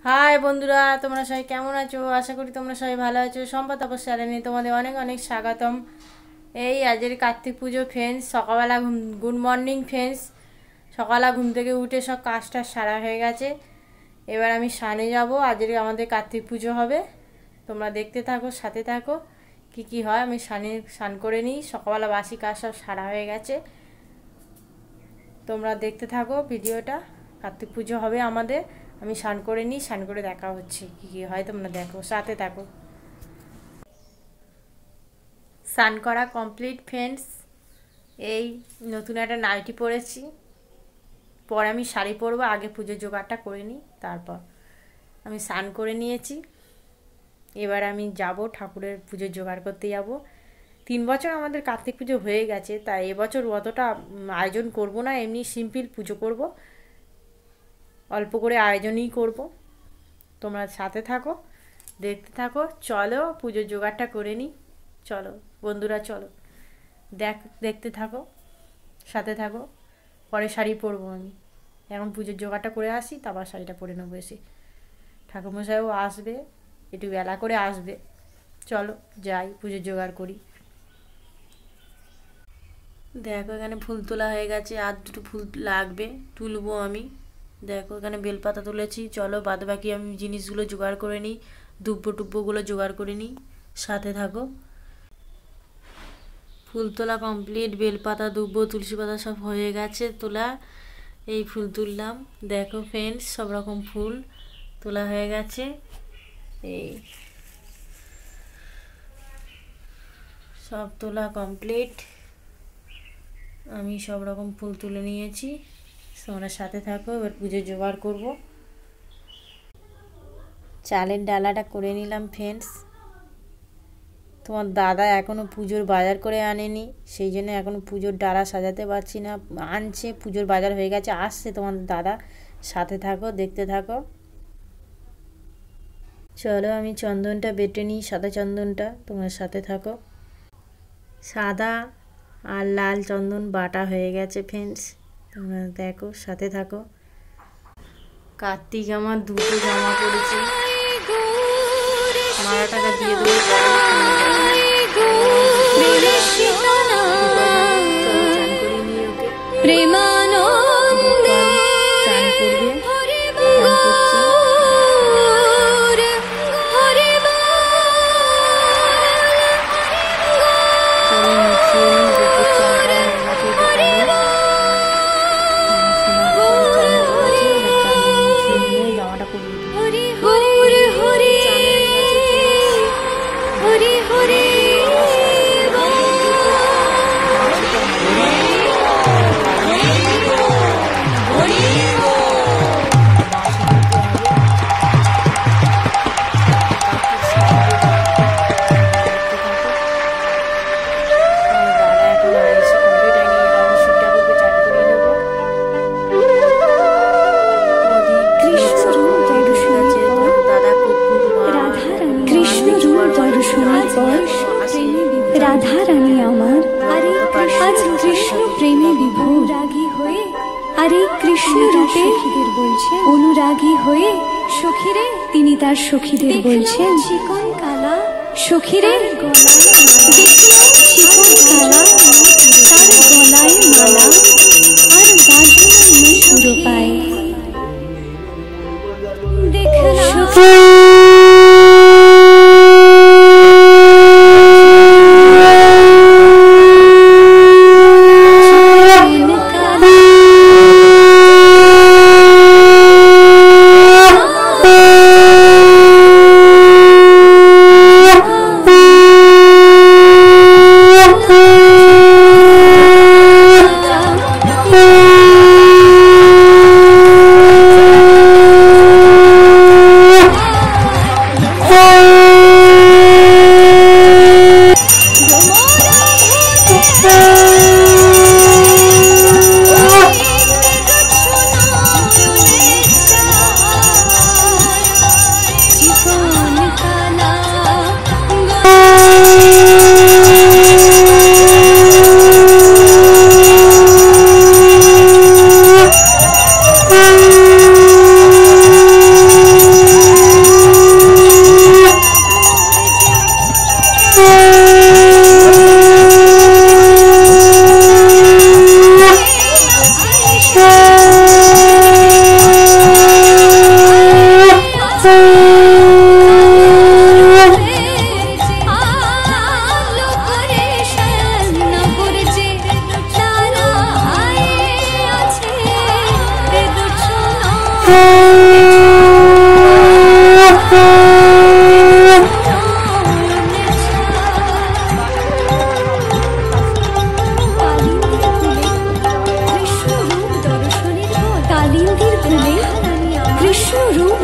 High বন্ধুরা, তোমরা সবাই কেমন আছো? আশা করি তোমরা সবাই ভালো আছো। সম্পদ তাপস চ্যানেলে তোমাদের অনেক অনেক স্বাগতম। এই আজের কার্তিক পুজো ফ্রেন্ডস, সকালবেলা গুড মর্নিং ফ্রেন্ডস। সকালে ঘুম থেকে উঠে সব কাজটা সারা হয়ে গেছে। এবার আমি স্নানে যাব। আজকে আমাদের কার্তিক পুজো হবে। তোমরা দেখতে থাকো, সাথে থাকো কি কি হয়। আমি স্নান করে নিই। সকালবেলা বাসি কাজ সব সারা হয়ে গেছে। তোমরা দেখতে থাকো ভিডিওটা। কার্তিক পুজো হবে আমাদের। আমি স্নান করে নিই, স্নান করে দেখা হচ্ছে কী কী হয়। তোমরা দেখো, সাথে থাকো। স্নান করা কমপ্লিট ফ্রেন্ডস। এই নতুন একটা নাইটি পরেছি। পরে আমি শাড়ি পরবো। আগে পুজোর জোগাড়টা করে নিই, তারপর আমি স্নান করে নিয়েছি। এবার আমি যাব ঠাকুরের পুজোর জোগাড় করতে যাব। 3 বছর আমাদের কার্তিক পুজো হয়ে গেছে, তাই এবছর অতটা আয়োজন করব না। এমনি সিম্পল পুজো করব, অল্প করে আয়োজনই করব। তোমরা সাথে থাকো, দেখতে থাকো। চলো পুজোর জোগাড়টা করে নিই। চলো বন্ধুরা, চলো দেখতে থাকো, সাথে থাকো। পরে শাড়ি পরবো আমি। এখন পুজোর জোগাড়টা করে আসি, তারপর শাড়িটা পরে নেবো এসে। ঠাকুরমশাইও আসবে, একটু বেলা করে আসবে। চলো যাই, পুজোর জোগাড় করি। দেখো এখানে ফুল তোলা হয়ে গেছে, আর দুটো ফুল লাগবে, তুলবো আমি। দেখো এখানে বেলপাতা তুলেছি। চলো বাদ বাকি আমি জিনিসগুলো জোগাড় করে নিই। দুব্বো টুব্বোগুলো জোগাড় করে নিই, সাথে থাকো। ফুল তোলা কমপ্লিট। বেলপাতা, দুব্বো, তুলসী পাতা সব হয়ে গেছে তোলা। এই ফুল তুললাম। দেখো ফ্রেন্ডস, সব রকম ফুল তোলা হয়ে গেছে। এই সব তোলা কমপ্লিট। আমি সব রকম ফুল তুলে নিয়েছি। তোমরা সাথে থাকো। এবার পুজো জোগাড় করব। চালের ডালাটা করে নিলাম ফ্রেন্ডস। তোমার দাদা এখনও পুজোর বাজার করে আনেনি, সেই জন্য এখনও পুজোর ডালা সাজাতে পারছি না। আনছে, পুজোর বাজার হয়ে গেছে, আসছে তোমার দাদা। সাথে থাকো, দেখতে থাকো। চলো আমি চন্দনটা বেটে নিই, সাদা চন্দনটা। তোমার সাথে থাকো। সাদা আর লাল চন্দন বাটা হয়ে গেছে ফ্রেন্ডস। তোমরা দেখো, সাথে থাকো। কার্তিক আমার দুটো জামা পড়েছে, মালাটাকে দিয়ে দেবো। রাধা রানী আমার আজ কৃষ্ণ প্রেমে বিভোর রাগী হয়ে, আরে কৃষ্ণ রূপে অনুরাগী হয়ে সখীরে তিনি তার সখীদের বলছেন, চিকন কালা সখীরে দেখলাম চিকন কালা, তার গলায় মালা আর বাজনা সুরপায়। দেখলাম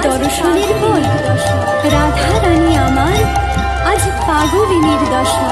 দর্শনের পর রাধা রানী আমার আজ পাগলিনীর দশা।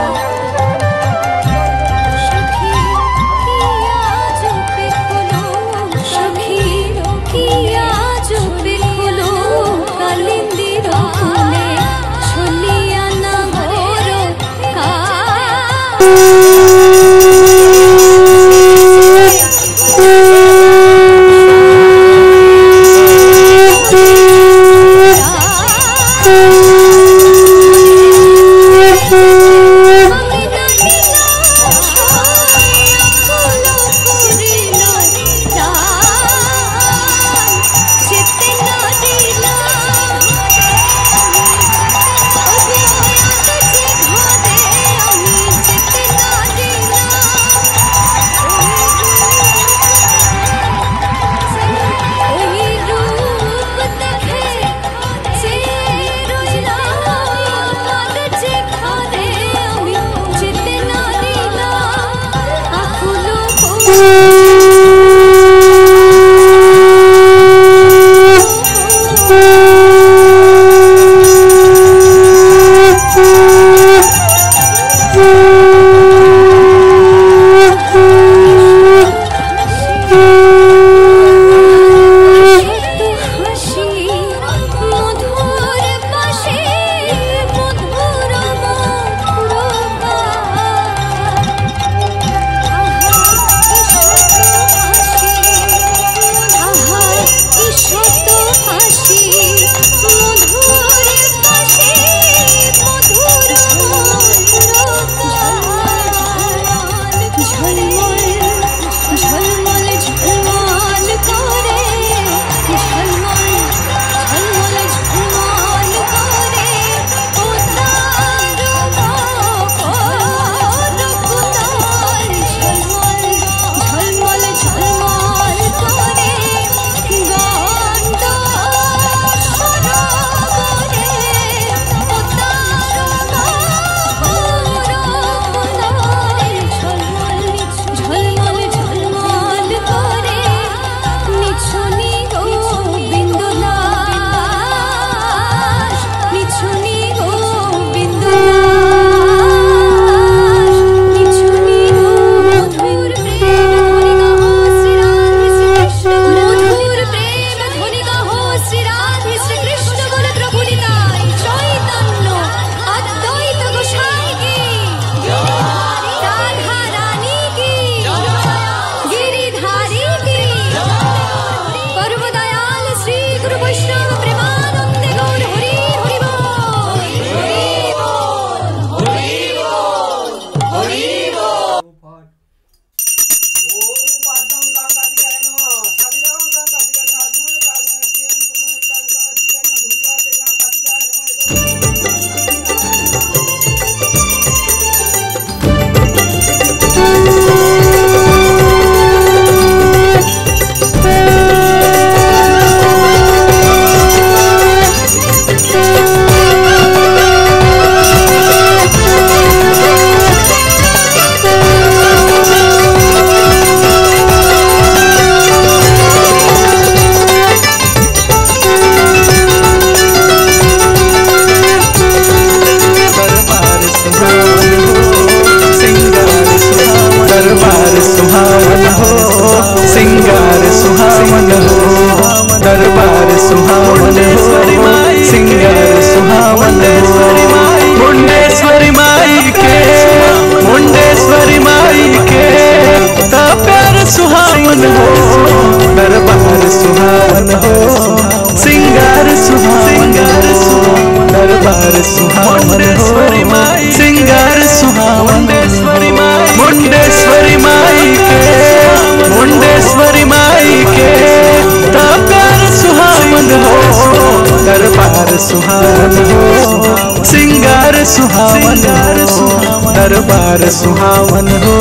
दरबार सुहावन हो,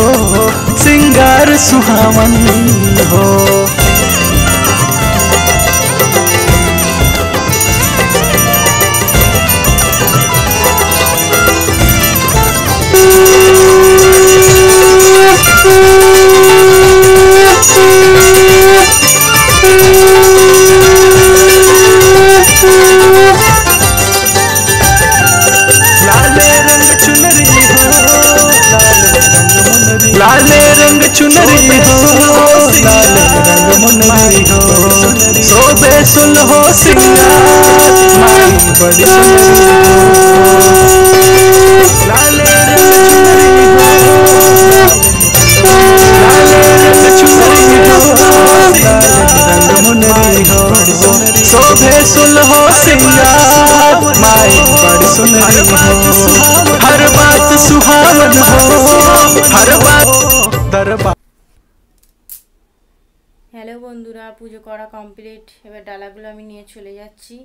सिंगार सुहावन हो। सुलहो सिंगार माई बड़ी सुंदरी हो लाले रंग चुनरी हो लाले रंग चुनरी हो लाले रंग मुनरी हो शोभे सुलहो सिंगार माई बड़ी सुंदरी हो हर बात सुहावन हो हर बात दरबार। হ্যালো বন্ধুরা, পুজো করা কমপ্লিট। এবার ডালাগুলো আমি নিয়ে চলে যাচ্ছি।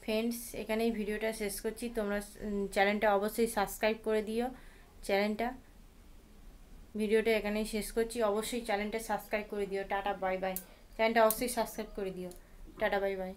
ফ্রেন্ডস, এখানেই ভিডিওটা শেষ করছি। তোমরা চ্যানেলটা অবশ্যই সাবস্ক্রাইব করে দিও। ভিডিওটা এখানেই শেষ করছি। অবশ্যই চ্যানেলটা সাবস্ক্রাইব করে দিও। Tata bye bye. চ্যানেলটা অবশ্যই সাবস্ক্রাইব করে দিও। Tata bye bye.